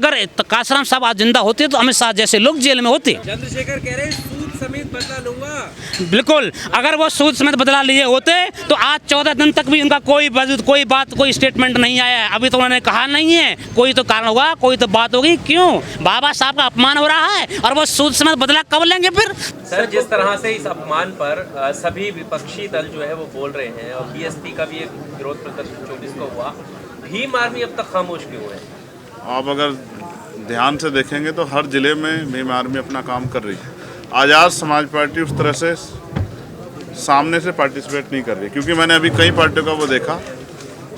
अगर कांसराम साहब आज जिंदा होते तो अमित शाह जैसे लोग जेल में होते। चंद्रशेखर कह रहे हैं सूद समेत बदला लूंगा। बिल्कुल, अगर वो सूद समेत बदला लिए होते तो आज 14 दिन तक भी उनका कोई बात कोई स्टेटमेंट नहीं आया है। अभी तो उन्होंने कहा नहीं है, कोई तो कारण होगा, कोई तो बात होगी। क्यों? बाबा साहब का अपमान हो रहा है और वो सूद समेत बदला कब लेंगे फिर? सर, जिस तरह से इस अपमान पर सभी विपक्षी दल जो है वो बोल रहे हैं और बीएसपी का भी एक विरोध प्रदर्शन 24 को हुआ, भीम आर्मी अब तक खामोश क्यों है? आप अगर ध्यान से देखेंगे तो हर जिले में भीम आर्मी अपना काम कर रही है। आज़ाद समाज पार्टी उस तरह से सामने से पार्टिसिपेट नहीं कर रही, क्योंकि मैंने अभी कई पार्टियों का वो देखा,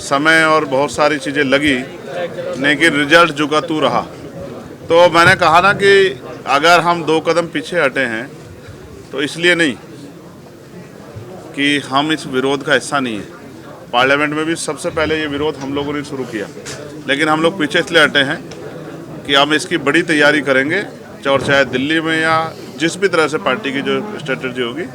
समय और बहुत सारी चीज़ें लगी, लेकिन रिजल्ट जुगा तू रहा। तो मैंने कहा ना कि अगर हम 2 कदम पीछे हटे हैं तो इसलिए नहीं कि हम इस विरोध का हिस्सा नहीं है। पार्लियामेंट में भी सबसे पहले ये विरोध हम लोगों ने शुरू किया, लेकिन हम लोग पीछे इसलिए हटे हैं कि हम इसकी बड़ी तैयारी करेंगे, और चाहे दिल्ली में या जिस भी तरह से पार्टी की जो स्ट्रेटजी होगी,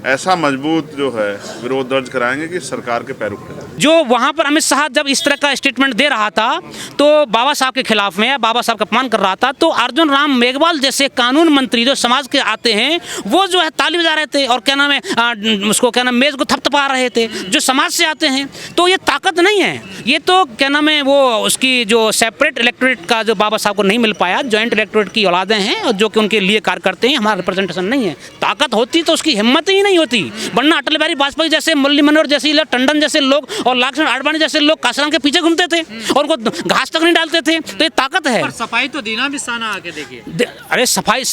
ऐसा मजबूत जो है विरोध दर्ज कराएंगे कि सरकार के पैर उखड़े। जो वहाँ पर अमित शाह जब इस तरह का स्टेटमेंट दे रहा था तो बाबा साहब के खिलाफ में या बाबा साहब का अपमान कर रहा था, तो अर्जुन राम मेघवाल जैसे कानून मंत्री जो समाज के आते हैं वो जो है ताली बजा रहे थे और क्या नाम है उसको क्या नाम मेज को थपथपा रहे थे, जो समाज से आते हैं। तो ये ताकत नहीं है, ये तो क्या नाम है वो उसकी जो सेपरेट इलेक्टोरेट का जो बाबा साहब को नहीं मिल पाया, जॉइंट इलेक्टोरेट की औलादें हैं और जो कि उनके लिए कार्य करते हैं, हमारा रिप्रेजेंटेशन नहीं है। ताकत होती तो उसकी हिम्मत ही नहीं होती, वरना अटल बिहारी वाजपेयी जैसे, मुरली मनोहर जैसे, टंडन जैसे लोग और लालकृष्ण आडवाणी जैसे लोग कांसराम के पीछे घूमते थे और उनको घास तक नहीं डालते थे। तो ये ताकत है। पर सफाई तो देना भी साना आके देखिए। अरे सफाई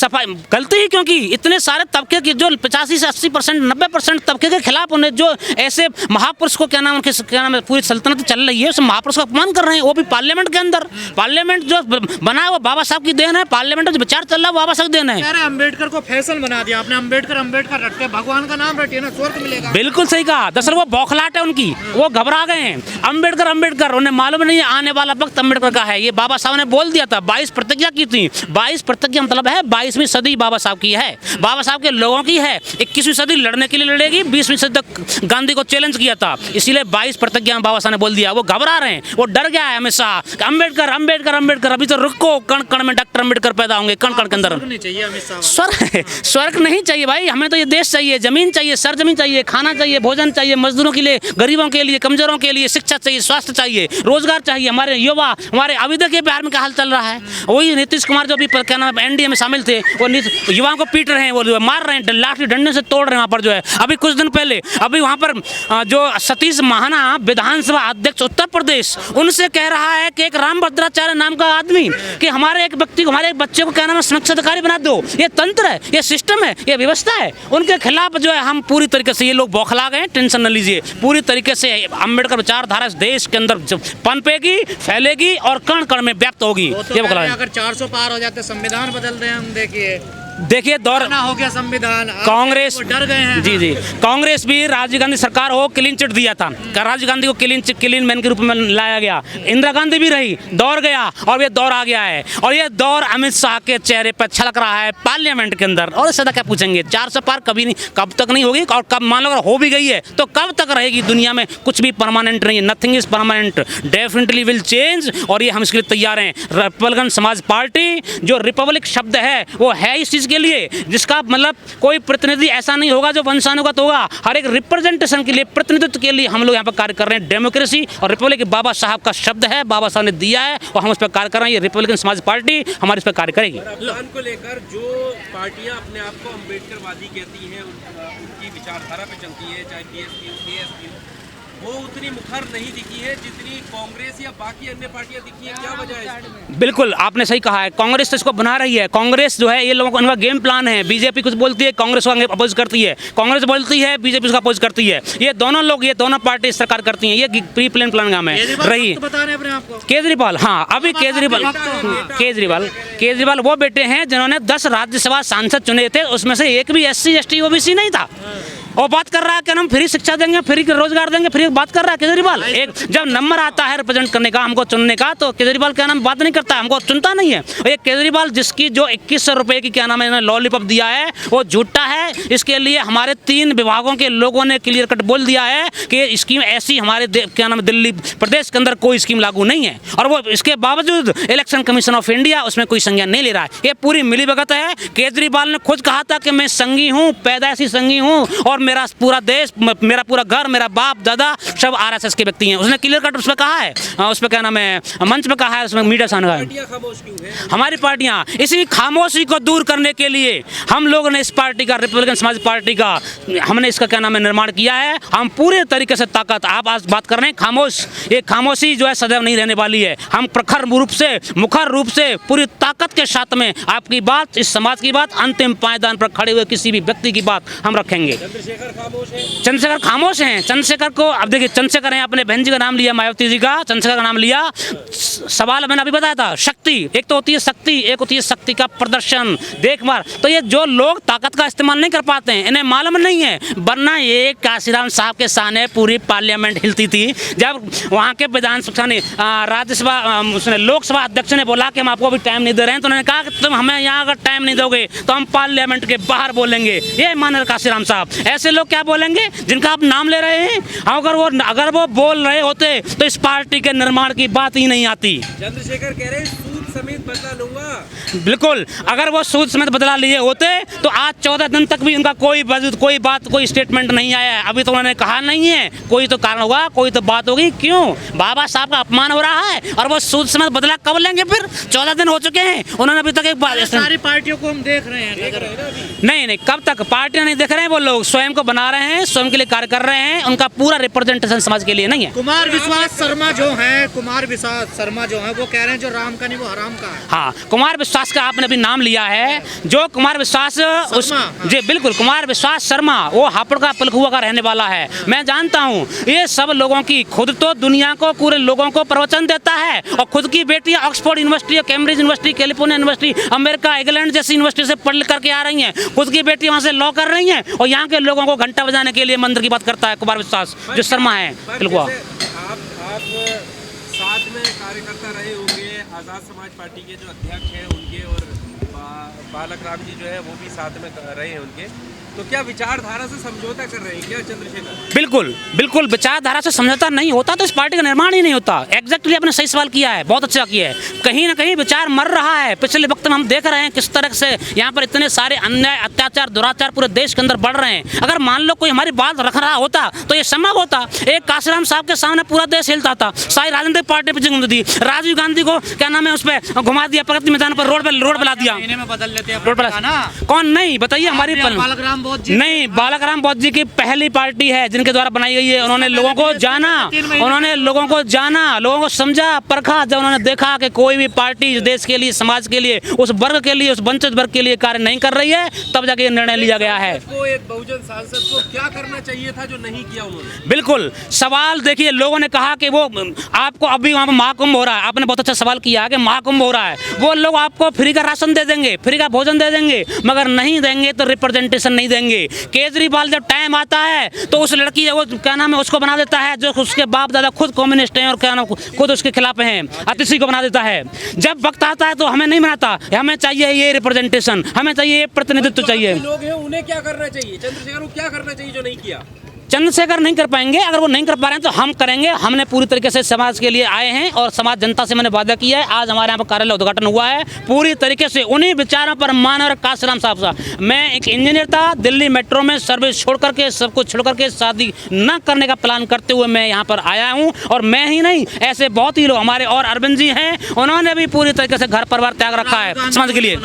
गलती ही क्योंकि इतने सारे तबके की जो 85 से 80% 90% तबके के खिलाफ उन्हें जो ऐसे महापुरुष को क्या नाम है पूरी सल्तनत चल रही है, उस महापुरुष का अपमान कर रहे हैं, वो भी पार्लियामेंट के अंदर। पार्लियामेंट जो बना है वो बाबा साहब की देन है, पार्लियामेंट जो विचार चल रहा है बाबा साहब की देन है। अरे अम्बेडकर को फैशन बना दिया आपने, अम्बेडकर रटते, भगवान का नाम रटिए ना, स्वर्ग मिलेगा। बिल्कुल सही कहा। दरअसल वो बौखलाहट है उनकी, वो घबरा गए हैं। अम्बेडकर उन्हें मालूम नहीं है आने वाला वक्त अम्बेडकर का है। ये बाबा साहब ने बोल दिया था, 22 प्रतिज्ञा की थी। 22 प्रतिज्ञा मतलब है 22वीं सदी बाबा साहब की है, बाबा साहब के लोगों की है। 21वीं सदी लड़ने के लिए लड़ेगी, 20वीं सदी तक गांधी को चैलेंज किया था, इसीलिए 22 प्रतिज्ञा बाबा साहब ने बोल दिया। वो घबरा रहे हैं, वो डर गया है हमेशा। अम्बेडकर अम्बेडकर अम्बेडकर, अभी तो रुको, कण कण में डॉक्टर अम्बेडकर पैदा होंगे, कण कण के अंदर। स्वर्ग नहीं चाहिए भाई, हमें तो ये देश चाहिए, जमीन चाहिए, सरजमीन चाहिए, खाना चाहिए, भोजन चाहिए, मजदूरों के लिए, गरीबों के लिए, कमजोरों के लिए शिक्षा चाहिए, स्वास्थ्य चाहिए, रोजगार चाहिए। हमारे युवा, हमारे अभी तक बिहार में क्या हाल चल रहा है, वही नीतीश कुमार जो भी क्या नाम एनडीए में शामिल थे, वो युवाओं को पीट रहे हैं, वो मार रहे हैं, लाठी डंडे से तोड़ रहे हैं। वहाँ पर जो है अभी कुछ दिन पहले अभी वहाँ पर जो सतीश महाना विधानसभा अध्यक्ष उत्तर प्रदेश, उनसे कह रहा है कि एक राम भद्राचार्य नाम का आदमी कि हमारे एक व्यक्ति को, हमारे एक बच्चे को क्या नाम है सुरक्षा अधिकारी बना दो। ये तंत्र है, ये सिस्टम है, ये व्यवस्था है। उनके खिलाफ जो है हम पूरी तरीके से, ये लोग बौखला गए, टेंशन न लीजिए, पूरी तरीके से अम्बेडकर विचारधारा देश के अंदर पनपेगी, फैलेगी और कण कण में व्याप्त होगी। ये अगर 400 पार हो जाते संविधान बदल रहे हैं हम, देखिए दौर हो गया संविधान। कांग्रेस डर गए हैं। जी कांग्रेस भी राजीव गांधी सरकार हो क्लीन चिट दिया था, राजीव गांधी को क्लीन मैन के रूप में लाया गया। इंदिरा गांधी भी रही, दौर गया और ये दौर आ गया है, और ये दौर अमित शाह के चेहरे पर छलक रहा है पार्लियामेंट के अंदर। और इससे क्या पूछेंगे, 400 पार कभी नहीं, कब तक नहीं होगी, और कब मान लो अगर हो भी गई है तो कब तक रहेगी। दुनिया में कुछ भी परमानेंट नहीं है, nothing is permanent, definitely will change. और ये हम इसके लिए तैयार हैं। रिपब्लिकन समाज पार्टी, जो रिपब्लिक शब्द है वो है इस चीज के लिए, जिसका मतलब कोई प्रतिनिधि ऐसा नहीं होगा जो वंशानुगत होगा, हर एक रिप्रेजेंटेशन के लिए, प्रतिनिधित्व के लिए हम लोग यहाँ पर कार्य कर रहे हैं। डेमोक्रेसी और रिपब्लिक बाबा साहब का शब्द है, बाबा साहब ने दिया है और हम उस पर कार्य कर रहे हैं। ये रिपब्लिकन समाज पार्टी हमारे इस पर कार्य करेगी। अभियान को लेकर जो पार्टियां अपने आप को अम्बेडकरवादी कहती हैं, उनकी विचारधारा पे चलती है, चाहे बीएसपी हो, केएसपी हो, वो उतनी मुखर नहीं दिखी है जितनी कांग्रेस या बाकी अन्य पार्टियां दिखी है। क्या वजह है? बिल्कुल आपने सही कहा है, कांग्रेस तो इसको बना रही है। कांग्रेस जो है ये लोगों का उनका गेम प्लान है। बीजेपी कुछ बोलती है, कांग्रेस को अपोज करती है, कांग्रेस बोलती है, बीजेपी उसका अपोज करती है। ये दोनों लोग, ये दोनों पार्टी सरकार करती हैं। ये प्री प्लान काम है रही। केजरीवाल, हाँ अभी केजरीवाल वो बेटे हैं जिन्होंने 10 राज्यसभा सांसद चुने थे, उसमें से एक भी SC ST OBC नहीं था। और बात कर रहा है कि हम फ्री शिक्षा देंगे, फ्री रोजगार देंगे, फ्री बात कर रहा है केजरीवाल। एक जब नंबर आता है रिप्रेजेंट करने का, हमको चुनने का, तो केजरीवाल क्या नाम बात नहीं करता, हमको चुनता नहीं है। ये केजरीवाल जिसकी जो 2100 रुपए की क्या नाम है लॉलीपॉप दिया है वो झूठा है। इसके लिए हमारे 3 विभागों के लोगों ने क्लियर कट बोल दिया है कि स्कीम ऐसी हमारे क्या नाम दिल्ली प्रदेश के अंदर कोई स्कीम लागू नहीं है, और वो इसके बावजूद इलेक्शन कमीशन ऑफ इंडिया उसमें कोई संज्ञान नहीं ले रहा है। ये पूरी मिलीभगत है। केजरीवाल ने खुद कहा था कि मैं संघी हूँ, पैदाइशी संघी हूँ, और मेरा पूरा देश, मेरा पूरा घर, मेरा बाप दादा सब आरएसएस के व्यक्ति हैं। उसने क्लियर कट उसमें कहा है, उसमें क्या नाम है मंच में कहा है, उसमें मीडिया सामने कहा है। खामोश क्यों है? हमारी पार्टियां इसी खामोशी को दूर करने के लिए हम लोगों ने इस पार्टी का, रिपब्लिकन समाज पार्टी का, हमने इसका क्या नाम है निर्माण किया है। हम पूरे तरीके से ताकत, आप आज बात कर रहे हैं खामोश, ये खामोशी जो है सदैव नहीं रहने वाली है। हम प्रखर रूप से, मुखर रूप से, पूरी ताकत के साथ में आपकी बात, इस समाज की बात, अंतिम पायदान पर खड़े हुए किसी भी व्यक्ति की बात हम रखेंगे। चंद्रशेखर खामोश है? चंद्रशेखर खामोश हैं। चंद्रशेखर को अब देखिए, चंद्रशेखर हैं, अपने बहन जी का नाम लिया, मायावती जी का, चंद्रशेखर का नाम लिया। सवाल मैंने अभी बताया था, शक्ति, एक तो होती है शक्ति, एक होती है शक्ति का प्रदर्शन, देखभाल। तो ये जो लोग ताकत का इस्तेमाल नहीं कर पाते हैं, इन्हें मालूम नहीं है। वरना ये काशीराम साहब के सामने पूरी पार्लियामेंट हिलती थी जब वहाँ के विधानसभा ने, राज्यसभा, उसने लोकसभा अध्यक्ष ने बोला कि हम आपको अभी टाइम नहीं दे रहे हैं, तो उन्होंने कहा कि तुम हमें यहाँ अगर टाइम नहीं दोगे तो हम पार्लियामेंट के बाहर बोलेंगे। ये माने काशीराम साहब। ऐसे लोग क्या बोलेंगे जिनका आप नाम ले रहे हैं? अगर वो बोल रहे होते तो इस पार्टी के निर्माण की बात ही नहीं आती। चंद्रशेखर कह रहे हैं सूद समेत बदला लूंगा। बिल्कुल, अगर वो सूद समेत बदला लिए होते तो आज 14 दिन तक भी उनका कोई बात, कोई स्टेटमेंट नहीं आया है। अभी तो उन्होंने कहा नहीं है, कोई तो कारण होगा, कोई तो बात होगी। क्यों? बाबा साहब का अपमान हो रहा है, और वो सूद समेत बदला कब लेंगे? फिर 14 दिन हो चुके हैं, उन्होंने अभी तक एक बात, सारी पार्टियों को हम देख रहे हैं। नहीं, कब तक पार्टियां नहीं देख रहे हैं, वो लोग स्वयं को बना रहे हैं, स्वयं के लिए कार्य कर रहे हैं। उनका पूरा रिप्रेजेंटेशन समाज के लिए नहीं है। कुमार विश्वास शर्मा जो है, कुमार विश्वास शर्मा जो है, वो कह रहे हैं जो राम का नहीं वो हराम का है। हाँ, कुमार विश्वास का आपने अभी नाम लिया है। जो कुमार विश्वास जी बिल्कुल, कुमार विश्वास शर्मा वो हापुड़ का पलखुआ का रहने वाला है। मैं जानता हूँ ये सब लोगों की, खुद तो दुनिया को, पूरे लोगों को प्रवचन देता है, और खुद की बेटियां Oxford university, Cambridge university, California university, America, England जैसी यूनिवर्सिटी से पढ़ करके आ रही हैं। खुद की बेटी वहाँ से लॉ कर रही हैं, और यहाँ के लोगों को घंटा बजाने के लिए मंत्र की बात करता है कुमार विश्वास जो शर्मा है पलखुआ। आप साथ में कार्यकर्ता रहे होंगे, आज़ाद समाज पार्टी के जो अध्यक्ष हैं उनके, और बालक राम जी जो है वो भी साथ में रहे हैं उनके, तो क्या विचारधारा से समझौता कर रहे हैं क्या चंद्रशेखर? बिल्कुल विचारधारा से समझौता नहीं होता तो इस पार्टी का निर्माण ही नहीं होता। एग्जैक्टली आपने सही सवाल किया है, बहुत अच्छा किया है। कहीं ना कहीं विचार मर रहा है। पिछले वक्त में हम देख रहे हैं किस तरह से यहाँ पर इतने सारे अन्याय, अत्याचार, दुराचार पूरे देश के अंदर बढ़ रहे हैं। अगर मान लो कोई हमारी बात रख रहा होता तो ये संभव होता। एक काशीराम साहब के सामने पूरा देश हिलता था, सारी राजनीतिक पार्टी पे जंग दी, राजीव गांधी को क्या नाम है उस पर घुमा दिया, प्रगति मैदान पर रोड पे ला दिया, में बदल लेते हैं रोड पर। कौन नहीं बताइए? हमारी नहीं, बालक राम बौद्ध जी की पहली पार्टी है जिनके द्वारा बनाई गई है। उन्होंने लोगों को जाना, लोगों को समझा, परखा। जब उन्होंने देखा कि कोई भी पार्टी देश के लिए, समाज के लिए, उस वर्ग के लिए, उस वंचित वर्ग के लिए कार्य नहीं कर रही है, तब जाके ये निर्णय लिया गया है। तो एक बहुजन सांसद को क्या करना चाहिए था जो नहीं किया उन्होंने? बिल्कुल, सवाल देखिए, लोगों ने कहा कि वो आपको अभी वहाँ पर महाकुंभ हो रहा है, आपने बहुत अच्छा सवाल किया कि महाकुंभ हो रहा है, वो लोग आपको फ्री का राशन दे देंगे, फ्री का भोजन दे देंगे, मगर नहीं देंगे तो रिप्रेजेंटेशन नहीं देंगे। केजरीवाल जब टाइम आता है तो उस लड़की, वो क्या नाम है, उसको बना देता है जो उसके बाप दादा खुद कम्युनिस्ट हैं और क्या नाम खुद उसके खिलाफ हैं, अतिशी को बना देता है। जब वक्त आता है तो हमें नहीं बनाता। हमें चाहिए ये रिप्रेजेंटेशन, हमें चाहिए ये प्रतिनिधित्व चाहिए। लोग हैं उन्हें क्या करना चाहिए? चंद्रशेखर को क्या करना चाहिए जो नहीं किया? चंद्रशेखर नहीं कर पाएंगे। अगर वो नहीं कर पा रहे हैं तो हम करेंगे। हमने पूरी तरीके से समाज के लिए आए हैं और समाज जनता से मैंने वादा किया है। आज हमारे यहाँ पर कार्यालय उद्घाटन हुआ है, पूरी तरीके से उन्हीं विचारों पर माना और काशीराम साहब साहब। मैं एक इंजीनियर था, दिल्ली मेट्रो में सर्विस छोड़ करके, सब कुछ छोड़ करके शादी न करने का प्लान करते हुए मैं यहाँ पर आया हूँ। और मैं ही नहीं, ऐसे बहुत ही लोग हमारे, और अरविंद जी हैं, उन्होंने भी पूरी तरीके से घर परिवार त्याग रखा है समाज के लिए।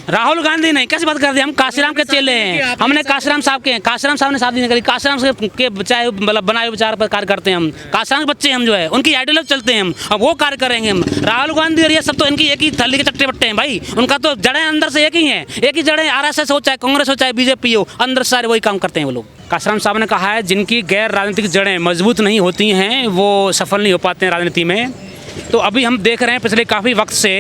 राहुल गांधी नहीं, कैसी बात कर दी? हम काशीराम के चेले हैं, हमने काशीराम साहब के, काशीराम साहब ने शादी नहीं करी, काशीराम के बचाए मतलब बनाए विचार पर कार्य करते हैं हम। काशीराम के बच्चे हम जो है उनकी आइडियोलॉजी चलते हैं हम, अब वो कार्य करेंगे हम। राहुल गांधी और ये सब तो इनकी एक ही थैली के चट्टे बट्टे हैं भाई। उनका तो जड़ें अंदर से एक ही हैं, एक ही जड़ें, आरएसएस हो चाहे कांग्रेस हो चाहे बीजेपी हो, अंदर सारे वही काम करते हैं वो लोग। काशीराम साहब ने कहा है जिनकी गैर राजनीतिक जड़ें मजबूत नहीं होती हैं वो सफल नहीं हो पाते हैं राजनीति में। तो अभी हम देख रहे हैं पिछले काफ़ी वक्त से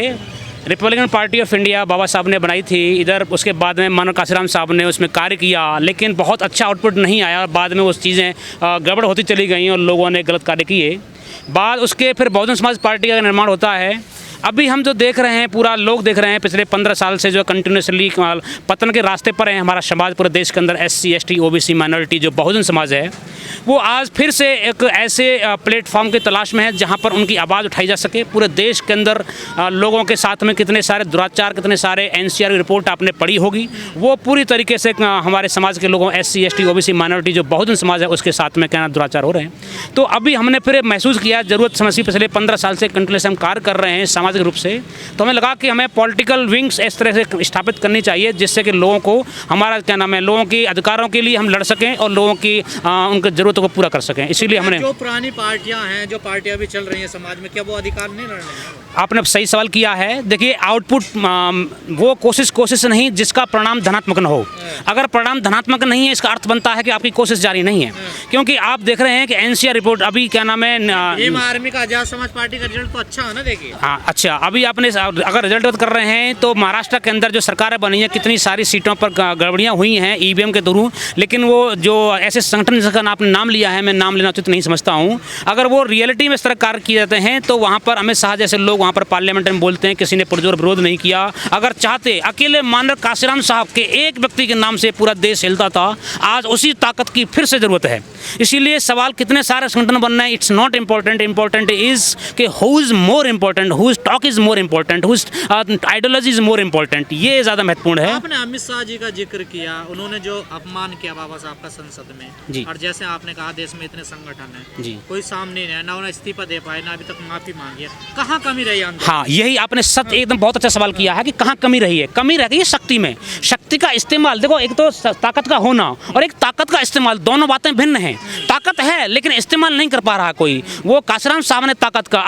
रिपब्लिकन पार्टी ऑफ इंडिया बाबा साहब ने बनाई थी इधर, उसके बाद में मानव काशीराम साहब ने उसमें कार्य किया, लेकिन बहुत अच्छा आउटपुट नहीं आया और बाद में वो चीज़ें गड़बड़ होती चली गई और लोगों ने गलत कार्य किए। बाद उसके फिर बहुजन समाज पार्टी का निर्माण होता है। अभी हम जो देख रहे हैं, पूरा लोग देख रहे हैं पिछले 15 साल से जो कंटिन्यूसली पतन के रास्ते पर है हमारा समाज पूरे देश के अंदर। SC ST OBC माइनॉरिटी जो बहुजन समाज है वो आज फिर से एक ऐसे प्लेटफॉर्म की तलाश में है जहां पर उनकी आवाज़ उठाई जा सके। पूरे देश के अंदर लोगों के साथ में कितने सारे दुराचार, कितने सारे NCR की रिपोर्ट आपने पढ़ी होगी, वो पूरी तरीके से हमारे समाज के लोगों SC ST OBC माइनॉरिटी जो बहुजन समाज है उसके साथ में कहना दुराचार हो रहे हैं। तो अभी हमने फिर महसूस किया ज़रूरत समझी, पिछले 15 साल से कंटिन्यूस हम कार्य कर रहे हैं सामाजिक रूप से, तो हमें लगा कि हमें पॉलिटिकल विंग्स इस तरह से स्थापित करनी चाहिए जिससे कि लोगों को हमारा क्या नाम है, लोगों के अधिकारों के लिए हम लड़ सकें और लोगों की उनकी ज़रूरतों को पूरा कर सकें। इसीलिए हमने जो पुरानी पार्टियां हैं, जो पार्टियां भी चल रही हैं समाज में, क्या वो अधिकार नहीं लड़ रही हैं? आपने सही सवाल किया है। देखिए आउटपुट वो कोशिश नहीं जिसका परिणाम धनात्मक न हो। अगर परिणाम धनात्मक नहीं है इसका अर्थ बनता है कि आपकी कोशिश जारी नहीं है, क्योंकि आप देख रहे हैं कि NCR रिपोर्ट अभी क्या नाम है, भीम आर्मी का आजाद समाज पार्टी का रिजल्ट तो अच्छा है ना। देखिए हाँ अच्छा, अभी आपने अगर रिजल्ट बात कर रहे हैं तो महाराष्ट्र के अंदर जो सरकारें बनी है कितनी सारी सीटों पर गड़बड़ियाँ हुई हैं EVM के थ्रू, लेकिन वो जो ऐसे संगठन जिसका आपने नाम लिया है, मैं नाम लेना उचित नहीं समझता हूँ, अगर वो रियलिटी में इस तरह कार्य किए जाते हैं तो वहाँ पर अमित शाह जैसे लोग वहाँ पर पार्लियामेंट में बोलते हैं किसी ने पुरजोर विरोध नहीं किया। अगर चाहते अकेले मानव काशीराम साहब के एक व्यक्ति के नाम से पूरा देश हिलता था। आज उसी ताकत की फिर से ज़रूरत है। इसीलिए सवाल कितने सारे संगठन बनना है, it's not important, important is कि who is more important, whose talk is more important, whose ideology is more important, ये ज़्यादा महत्वपूर्ण है। आपने अमित शाह जी का जिक्र किया, उन्होंने जो अपमान किया बाबा साहब का संसद में जी। और जैसे आपने कहा देश में इतने संगठन हैं जी। कोई सामने नहीं है, ना उन्हें इस्तीफा दे पाए, ना अभी तक माफी मांगी है, कहाँ कमी रही आंदोलन? हाँ यही आपने एकदम बहुत अच्छा सवाल किया है कि कहाँ कमी रही है। कमी रह गई है शक्ति में। शक्ति का इस्तेमाल देखो, एक तो ताकत का होना और एक ताकत का इस्तेमाल, दोनों बातें भिन्न हैं। ताकत है लेकिन इस्तेमाल नहीं कर पा रहा कोई। वो काशीराम साहब ने ताकत का